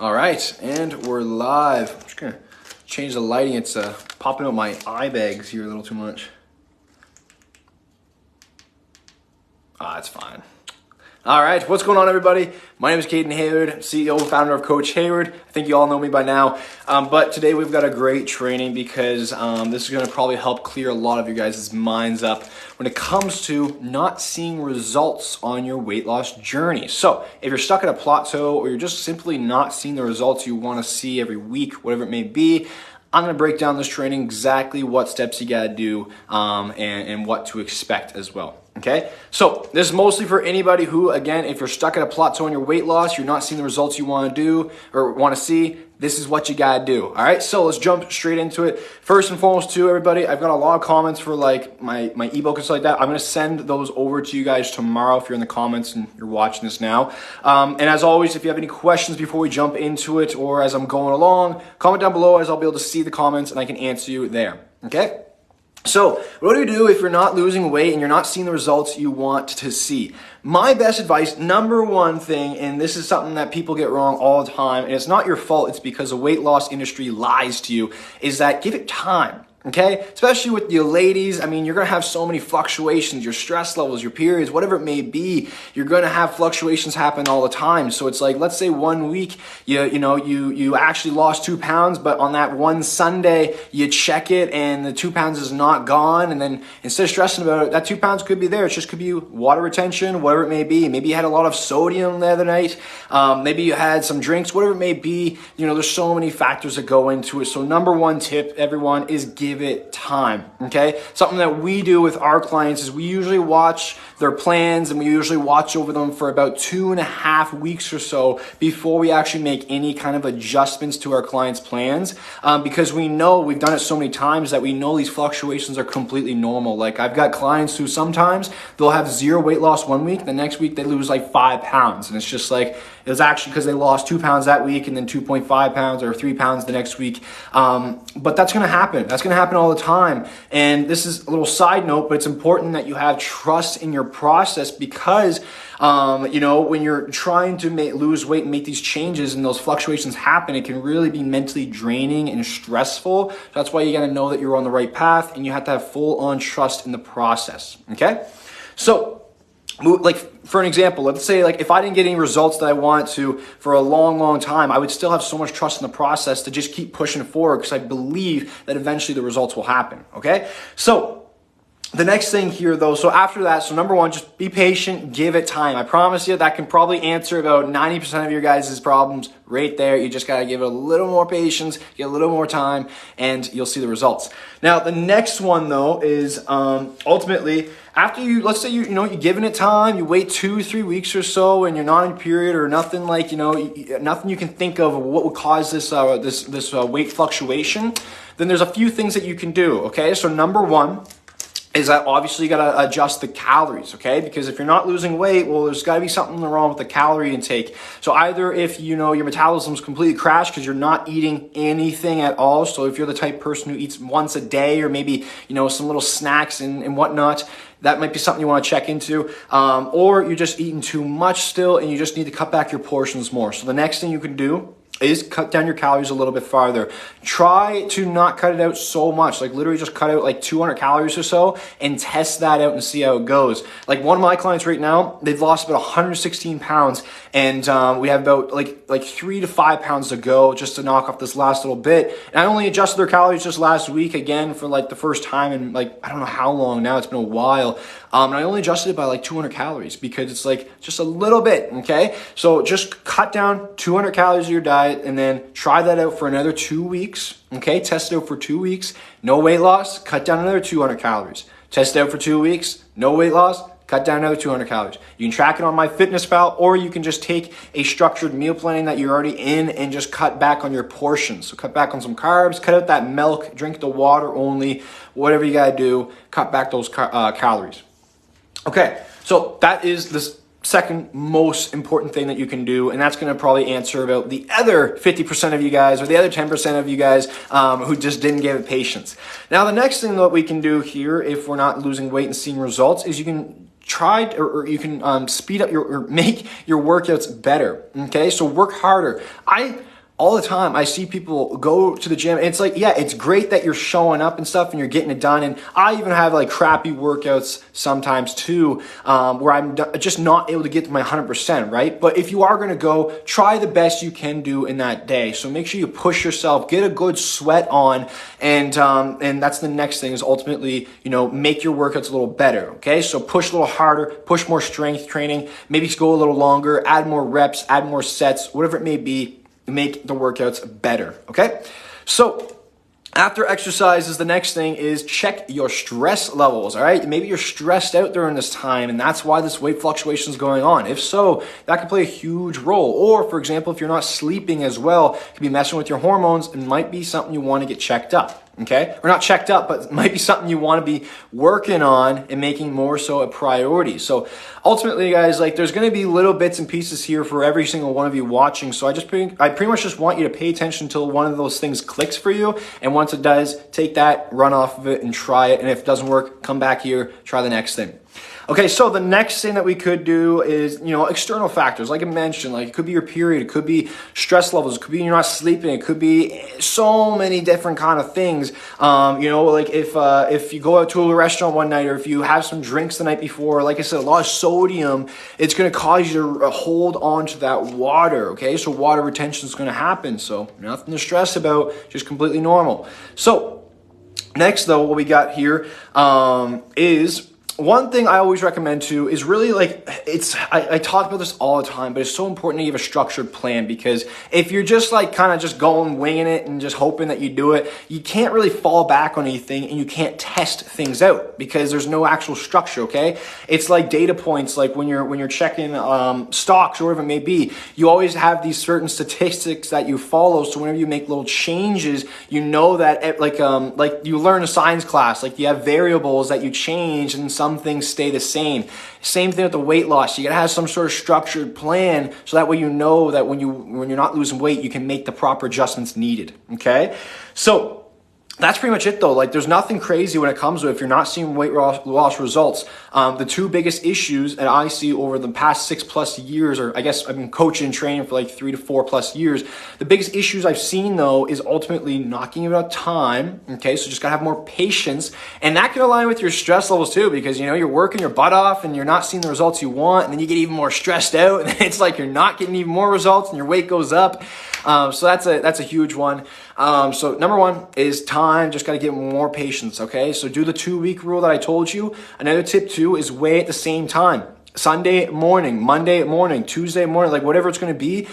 All right, and we're live. I'm just gonna change the lighting. It's popping out my eye bags here a little too much. It's fine. All right, what's going on, everybody? My name is Caden Hayward, CEO and founder of Coach Hayward. I think you all know me by now, but today we've got a great training because this is going to probably help clear a lot of you guys' minds up when it comes to not seeing results on your weight loss journey. So if you're stuck at a plateau or you're just simply not seeing the results you want to see every week, whatever it may be, I'm going to break down this training, exactly what steps you got to do and what to expect as well. Okay, so this is mostly for anybody who, again, if you're stuck at a plateau in your weight loss, you're not seeing the results you want to do or want to see, this is what you got to do. All right, so let's jump straight into it. First and foremost, too, everybody, I've got a lot of comments for like my ebook and stuff like that. I'm going to send those over to you guys tomorrow if you're in the comments and you're watching this now. And as always, if you have any questions before we jump into it or as I'm going along, comment down below as I'll be able to see the comments and I can answer you there. Okay. So what do you do if you're not losing weight and you're not seeing the results you want to see? My best advice, number one thing, and this is something that people get wrong all the time, and it's not your fault, it's because the weight loss industry lies to you, is that give it time. Okay, especially with you ladies, I mean, you're going to have so many fluctuations, your stress levels, your periods, whatever it may be, you're going to have fluctuations happen all the time. So it's like, let's say 1 week, you actually lost 2 pounds, but on that one Sunday, you check it and the 2 pounds is not gone. And then instead of stressing about it, that 2 pounds could be there. It just could be water retention, whatever it may be. Maybe you had a lot of sodium the other night. Maybe you had some drinks, whatever it may be. You know, there's so many factors that go into it. So number one tip, everyone, is give it time, okay? Something that we do with our clients is we usually watch their plans and we usually watch over them for about 2.5 weeks or so before we actually make any kind of adjustments to our clients' plans, because we know, we've done it so many times that we know these fluctuations are completely normal. Like I've got clients who sometimes they'll have 0 weight loss 1 week, the next week they lose like 5 pounds, and it's just like, it was actually because they lost 2 pounds that week and then 2.5 pounds or 3 pounds the next week. But that's going to happen. That's going to happen all the time. And this is a little side note, but it's important that you have trust in your process because, when you're trying to lose weight and make these changes and those fluctuations happen, it can really be mentally draining and stressful. So that's why you got to know that you're on the right path and you have to have full on trust in the process. Okay. So, like for an example, let's say like if I didn't get any results that I wanted to for a long time, I would still have so much trust in the process to just keep pushing forward because I believe that eventually the results will happen. Okay. So the next thing here though, so after that, so number one, just be patient, give it time. I promise you that can probably answer about 90% of your guys' problems right there. You just got to give it a little more patience, get a little more time, and you'll see the results. Now, the next one though is ultimately after you, let's say you're giving it time, you wait 2-3 weeks or so and you're not in period or nothing like, nothing you can think of what would cause this weight fluctuation, then there's a few things that you can do. Okay. So number one is that obviously you got to adjust the calories, okay? Because if you're not losing weight, well, there's got to be something wrong with the calorie intake. So either if, your metabolism's completely crashed because you're not eating anything at all. So if you're the type of person who eats once a day or maybe, some little snacks and whatnot, that might be something you want to check into. Or you're just eating too much still and you just need to cut back your portions more. So the next thing you can do is cut down your calories a little bit farther. Try to not cut it out so much, like literally just cut out like 200 calories or so and test that out and see how it goes. Like one of my clients right now, they've lost about 116 pounds and we have about like 3 to 5 pounds to go just to knock off this last little bit. And I only adjusted their calories just last week again for like the first time in like, I don't know how long now, it's been a while. And I only adjusted it by like 200 calories because it's like just a little bit, okay? So just cut down 200 calories of your diet and then try that out for another 2 weeks, okay? Test it out for 2 weeks, no weight loss, cut down another 200 calories. Test it out for 2 weeks, no weight loss, cut down another 200 calories. You can track it on MyFitnessPal or you can just take a structured meal planning that you're already in and just cut back on your portions. So cut back on some carbs, cut out that milk, drink the water only, whatever you gotta do, cut back those calories. Okay, so that is the second most important thing that you can do, and that's going to probably answer about the other 50% of you guys or the other 10% of you guys who just didn't give it patience. Now, the next thing that we can do here if we're not losing weight and seeing results is you can try or you can speed up or make your workouts better. Okay, so work harder. I all the time I see people go to the gym and it's like, yeah, it's great that you're showing up and stuff and you're getting it done. And I even have like crappy workouts sometimes too, where I'm just not able to get to my 100%, right? But if you are going to go, try the best you can do in that day. So make sure you push yourself, get a good sweat on, and that's the next thing is ultimately, make your workouts a little better. Okay, so push a little harder, push more strength training, maybe go a little longer, add more reps, add more sets, whatever it may be, make the workouts better. Okay, so after exercises, the next thing is check your stress levels, all right? Maybe you're stressed out during this time, and that's why this weight fluctuation is going on. If so, that could play a huge role. Or, for example, if you're not sleeping as well, it could be messing with your hormones. It might be something you want to get checked up. Okay, or not checked up, but it might be something you want to be working on and making more so a priority. So ultimately, guys, like there's going to be little bits and pieces here for every single one of you watching. So I pretty much just want you to pay attention until one of those things clicks for you. And once it does, take that, run off of it and try it. And if it doesn't work, come back here, try the next thing. Okay, so the next thing that we could do is, external factors. Like I mentioned, like it could be your period, it could be stress levels, it could be you're not sleeping, it could be so many different kind of things. Like if you go out to a restaurant one night or if you have some drinks the night before, like I said, a lot of sodium, it's going to cause you to hold on to that water, okay? So water retention is going to happen. So nothing to stress about, just completely normal. So next though, what we got here is one thing I always recommend too is really I talk about this all the time, but it's so important that you have a structured plan, because if you're just kind of just going winging it and just hoping that you do it, you can't really fall back on anything and you can't test things out because there's no actual structure, okay? It's like data points, like when you're checking stocks or whatever it may be, you always have these certain statistics that you follow. So whenever you make little changes, you know that like you learn a science class, like you have variables that you change and some things stay the same. Same thing with the weight loss. You gotta have some sort of structured plan so that way you know that when you're not losing weight, you can make the proper adjustments needed. Okay, so that's pretty much it though. Like there's nothing crazy when it comes to it if you're not seeing weight loss results. The two biggest issues that I see over the past 6+ years, or I guess I've been coaching and training for like 3 to 4+ years. The biggest issues I've seen though is ultimately not giving about time. Okay, so just gotta have more patience, and that can align with your stress levels too, because you're working your butt off and you're not seeing the results you want, and then you get even more stressed out, and it's like you're not getting even more results, and your weight goes up. So that's a huge one. So number one is time. Just got to get more patience. Okay. So do the 2-week rule that I told you. Another tip too is weigh at the same time. Sunday morning, Monday morning, Tuesday morning, like whatever it's going to be,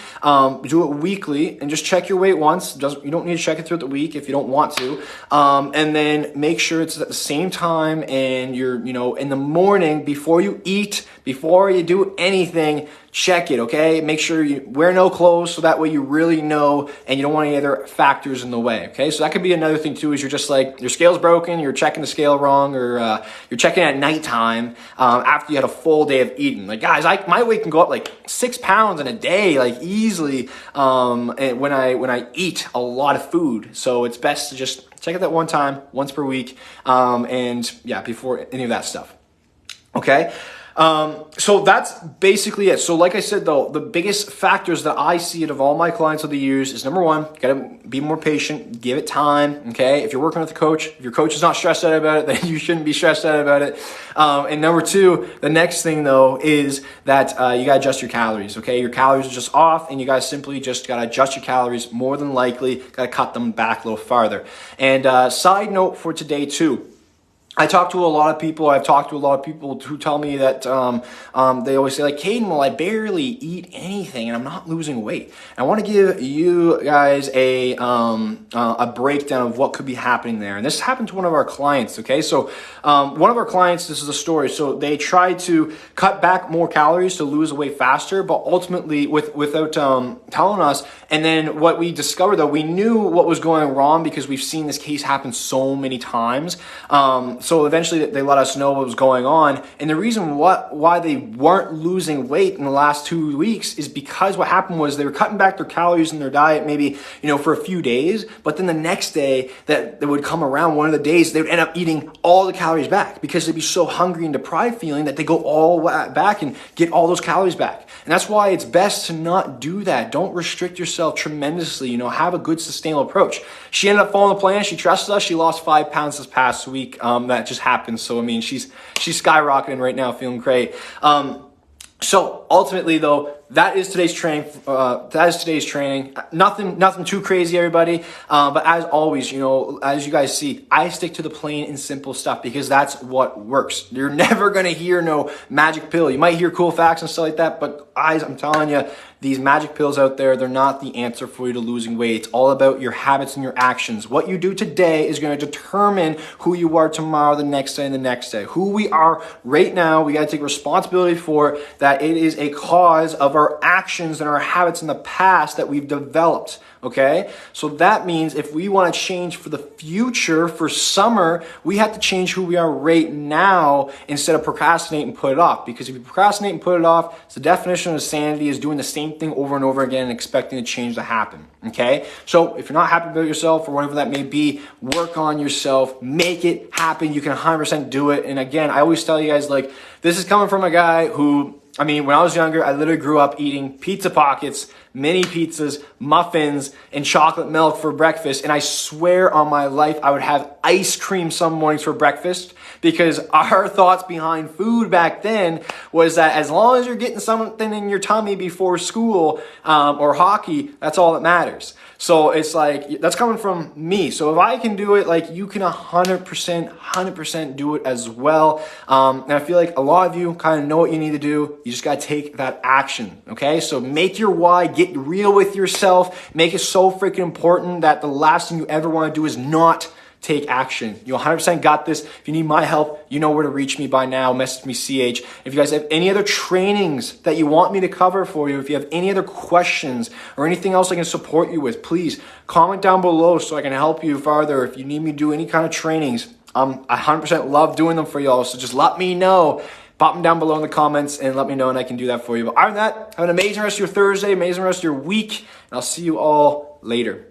do it weekly and just check your weight once. You don't need to check it throughout the week if you don't want to. And then make sure it's at the same time, and you're, in the morning before you eat, before you do anything, check it, okay? Make sure you wear no clothes so that way you really know and you don't want any other factors in the way, okay? So that could be another thing too, is you're just like, your scale's broken, you're checking the scale wrong, or you're checking at nighttime after you had a full day of eating. Like guys, my weight can go up like 6 pounds in a day, like easily, when I eat a lot of food. So it's best to just check it that one time, once per week, and yeah, before any of that stuff, okay? So that's basically it. So like I said, though, the biggest factors that I see out of all my clients over the years is number one, you gotta be more patient, give it time. Okay. If you're working with a coach, if your coach is not stressed out about it, then you shouldn't be stressed out about it. And number two, the next thing though, is that, you gotta adjust your calories. Okay. Your calories are just off, and you guys simply just gotta adjust your calories. More than likely, gotta cut them back a little farther. And, side note for today too, I've talked to a lot of people who tell me that they always say like, Caden, well, I barely eat anything and I'm not losing weight. And I want to give you guys a breakdown of what could be happening there. And this happened to one of our clients, okay? So one of our clients, this is a story. So they tried to cut back more calories to lose weight faster, but ultimately without telling us. And then what we discovered though, we knew what was going wrong because we've seen this case happen so many times. So eventually they let us know what was going on. And the reason why they weren't losing weight in the last 2 weeks is because what happened was they were cutting back their calories in their diet maybe, for a few days, but then the next day that would come around, one of the days, they would end up eating all the calories back because they'd be so hungry and deprived feeling that they go all back and get all those calories back. And that's why it's best to not do that. Don't restrict yourself tremendously, have a good sustainable approach. She ended up following the plan. She trusted us. She lost 5 pounds this past week. That just happened. So, she's skyrocketing right now, feeling great. So ultimately though, that is today's training. Nothing too crazy, everybody. But as always, as you guys see, I stick to the plain and simple stuff because that's what works. You're never going to hear no magic pill. You might hear cool facts and stuff like that, but guys, I'm telling you, these magic pills out there, they're not the answer for you to losing weight. It's all about your habits and your actions. What you do today is going to determine who you are tomorrow, the next day, and the next day. Who we are right now, we got to take responsibility for that. It is a cause of our actions and our habits in the past that we've developed. Okay, so that means if we want to change for the future, for summer, we have to change who we are right now instead of procrastinate and put it off. Because if you procrastinate and put it off, it's the definition of insanity is doing the same thing over and over again and expecting a change to happen. Okay, so if you're not happy about yourself or whatever that may be, work on yourself, make it happen. You can 100% do it. And again, I always tell you guys, this is coming from a guy who, when I was younger, I literally grew up eating pizza pockets, mini pizzas, muffins, and chocolate milk for breakfast. And I swear on my life, I would have ice cream some mornings for breakfast because our thoughts behind food back then was that as long as you're getting something in your tummy before school or hockey, that's all that matters. So it's that's coming from me. So if I can do it, you can 100% do it as well. And I feel like a lot of you kind of know what you need to do. You just got to take that action. Okay. So make your why, get real with yourself, make it so freaking important that the last thing you ever want to do is not take action. You 100% got this. If you need my help, you know where to reach me by now. Message me CH. If you guys have any other trainings that you want me to cover for you, if you have any other questions or anything else I can support you with, please comment down below so I can help you further. If you need me to do any kind of trainings, I 100% love doing them for y'all. So just let me know. Pop them down below in the comments and let me know and I can do that for you. But other than that, have an amazing rest of your Thursday, amazing rest of your week, and I'll see you all later.